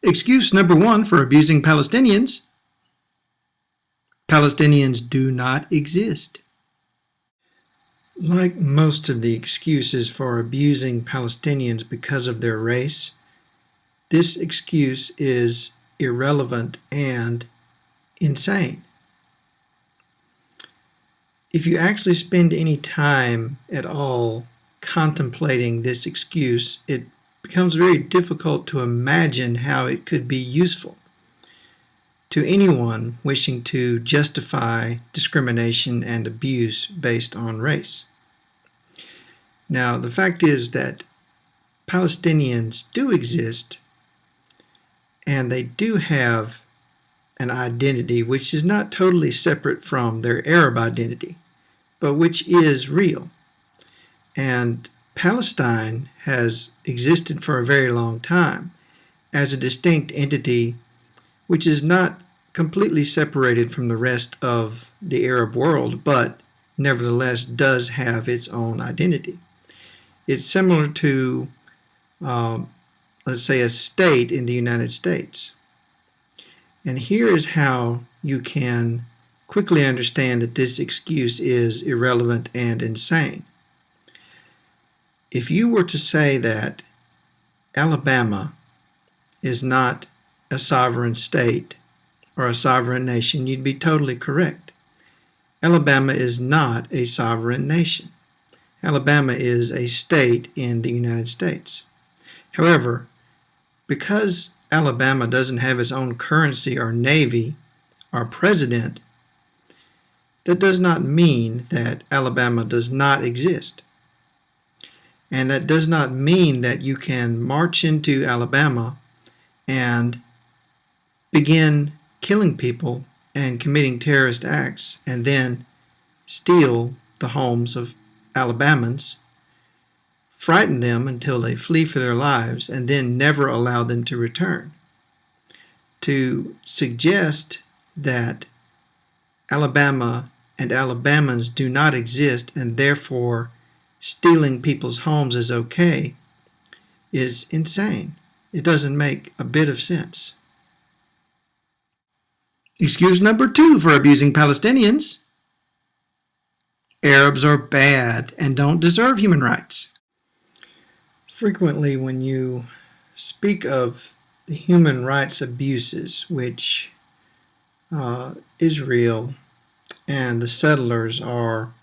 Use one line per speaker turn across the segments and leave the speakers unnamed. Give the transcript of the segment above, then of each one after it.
Excuse number one for abusing Palestinians: Palestinians do not exist. Like most of the excuses for abusing Palestinians because of their race, this excuse is irrelevant and insane. If you actually spend any time at all contemplating this excuse, it becomes very difficult to imagine how it could be useful to anyone wishing to justify discrimination and abuse based on race. Now, the fact is that Palestinians do exist, and they do have an identity which is not totally separate from their Arab identity, but which is real. And Palestine has existed for a very long time as a distinct entity which is not completely separated from the rest of the Arab world, but nevertheless does have its own identity. It's similar to, let's say, a state in the United States. And here is how you can quickly understand that this excuse is irrelevant and insane. If you were to say that Alabama is not a sovereign state or a sovereign nation, you'd be totally correct. Alabama is not a sovereign nation. Alabama is a state in the United States. However, because Alabama doesn't have its own currency or navy or president, that does not mean that Alabama does not exist. And that does not mean that you can march into Alabama and begin killing people and committing terrorist acts and then steal the homes of Alabamans, frighten them until they flee for their lives, and then never allow them to return. To suggest that Alabama and Alabamans do not exist and therefore stealing people's homes is okay is insane. It doesn't make a bit of sense. Excuse number two for abusing Palestinians: Arabs are bad and don't deserve human rights. Frequently, when you speak of the human rights abuses which Israel and the settlers are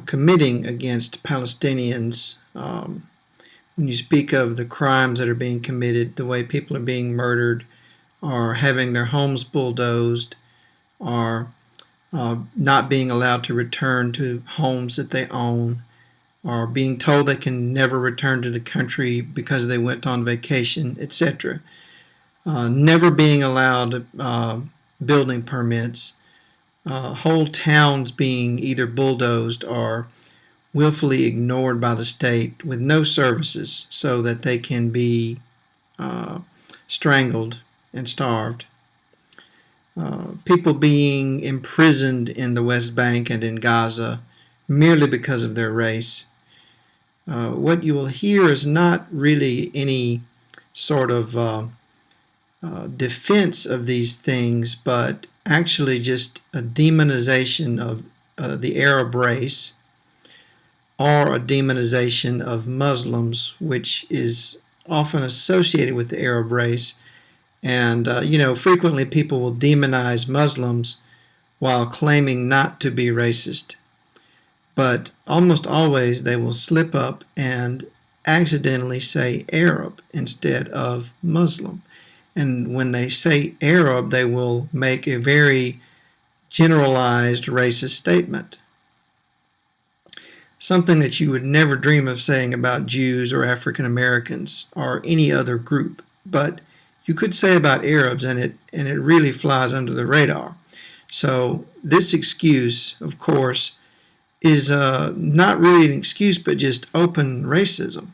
committing against Palestinians, when you speak of the crimes that are being committed, the way people are being murdered, or having their homes bulldozed, or not being allowed to return to homes that they own, or being told they can never return to the country because they went on vacation, etc. Never being allowed building permits, whole towns being either bulldozed or willfully ignored by the state with no services so that they can be strangled and starved. People being imprisoned in the West Bank and in Gaza merely because of their race. What you will hear is not really any sort of defense of these things, but actually just a demonization of the Arab race, or a demonization of Muslims, which is often associated with the Arab race. And, frequently people will demonize Muslims while claiming not to be racist. But almost always they will slip up and accidentally say Arab instead of Muslim. And when they say Arab, they will make a very generalized racist statement. Something that you would never dream of saying about Jews or African Americans or any other group. But you could say about Arabs, and it really flies under the radar. So this excuse, of course, is not really an excuse, but just open racism,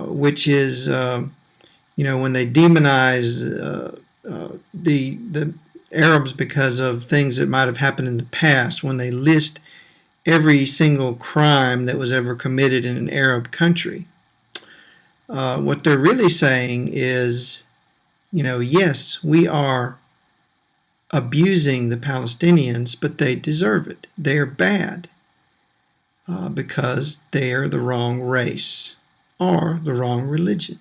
which is, when they demonize the Arabs because of things that might have happened in the past, when they list every single crime that was ever committed in an Arab country. What they're really saying is, yes, we are abusing the Palestinians, but they deserve it. They are bad because they are the wrong race or the wrong religion.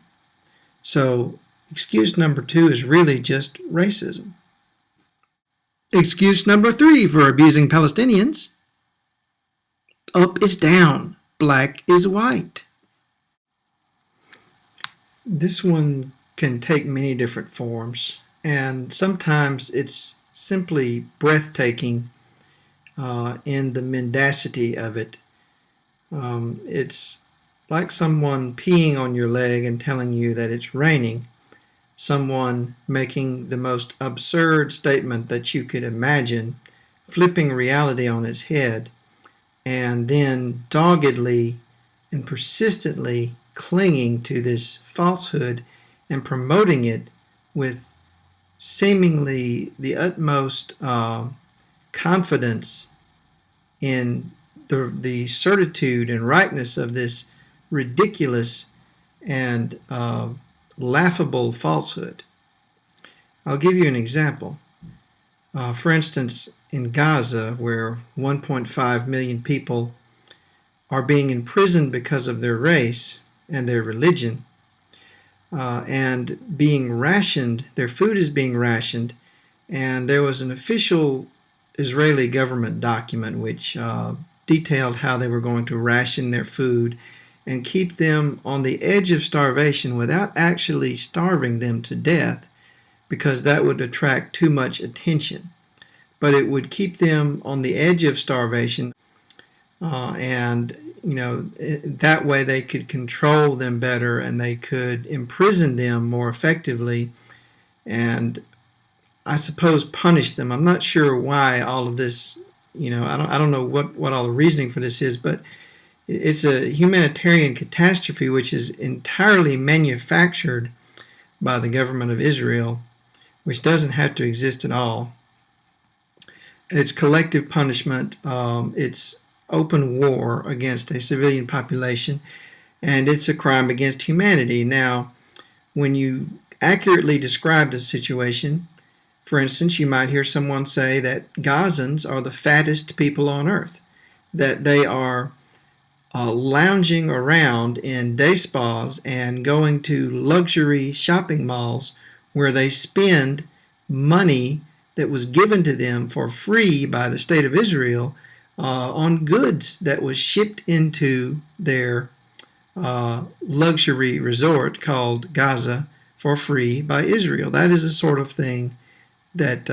So excuse number 2 is really just racism. Excuse number 3 for abusing Palestinians: up is down, black is white. This one can take many different forms, and sometimes it's simply breathtaking in the mendacity of it. It's like someone peeing on your leg and telling you that it's raining, someone making the most absurd statement that you could imagine, flipping reality on its head, and then doggedly and persistently clinging to this falsehood and promoting it with seemingly the utmost confidence in the certitude and rightness of this ridiculous and laughable falsehood. I'll give you an example. For instance, in Gaza, where 1.5 million people are being imprisoned because of their race and their religion, and being rationed, their food is being rationed, and there was an official Israeli government document which detailed how they were going to ration their food and keep them on the edge of starvation without actually starving them to death, because that would attract too much attention. But it would keep them on the edge of starvation, and that way they could control them better and they could imprison them more effectively and, I suppose, punish them. I'm not sure why all of this, I don't know what all the reasoning for this is, but it's a humanitarian catastrophe which is entirely manufactured by the government of Israel, which doesn't have to exist at all. It's collective punishment. It's open war against a civilian population, and it's a crime against humanity. Now, when you accurately describe the situation, for instance, you might hear someone say that Gazans are the fattest people on earth, that they are lounging around in day spas and going to luxury shopping malls where they spend money that was given to them for free by the state of Israel on goods that was shipped into their luxury resort called Gaza for free by Israel. That is the sort of thing that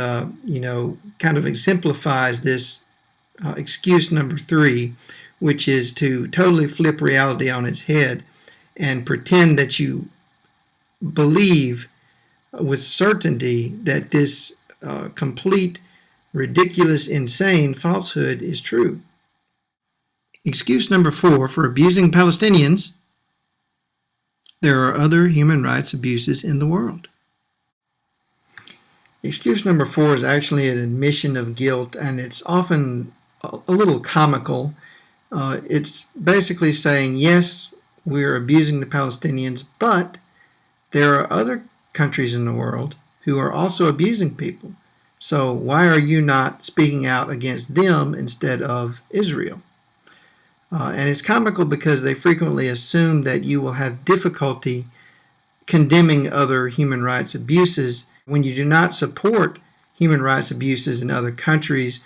kind of exemplifies this excuse number 3, which is to totally flip reality on its head and pretend that you believe with certainty that this complete, ridiculous, insane falsehood is true. Excuse number 4 for abusing Palestinians: there are other human rights abuses in the world. Excuse number 4 is actually an admission of guilt, and it's often a little comical. It's basically saying, yes, we're abusing the Palestinians, but there are other countries in the world who are also abusing people. So why are you not speaking out against them instead of Israel? And it's comical because they frequently assume that you will have difficulty condemning other human rights abuses. When you do not support human rights abuses in other countries,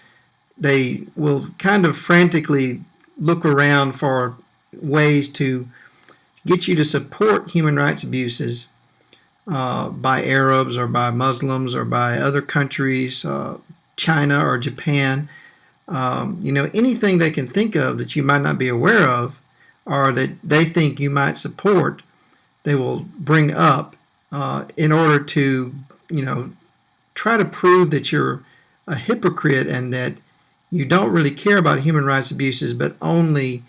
they will kind of frantically look around for ways to get you to support human rights abuses by Arabs or by Muslims or by other countries, China or Japan. Anything they can think of that you might not be aware of or that they think you might support, they will bring up in order to, try to prove that you're a hypocrite and that you don't really care about human rights abuses but only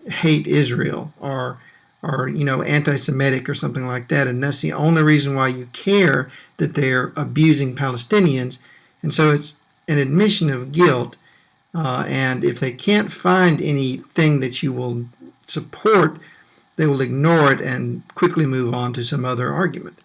hate Israel or anti-Semitic or something like that, and that's the only reason why you care that they're abusing Palestinians. And so it's an admission of guilt, and if they can't find anything that you will support they will ignore it and quickly move on to some other argument.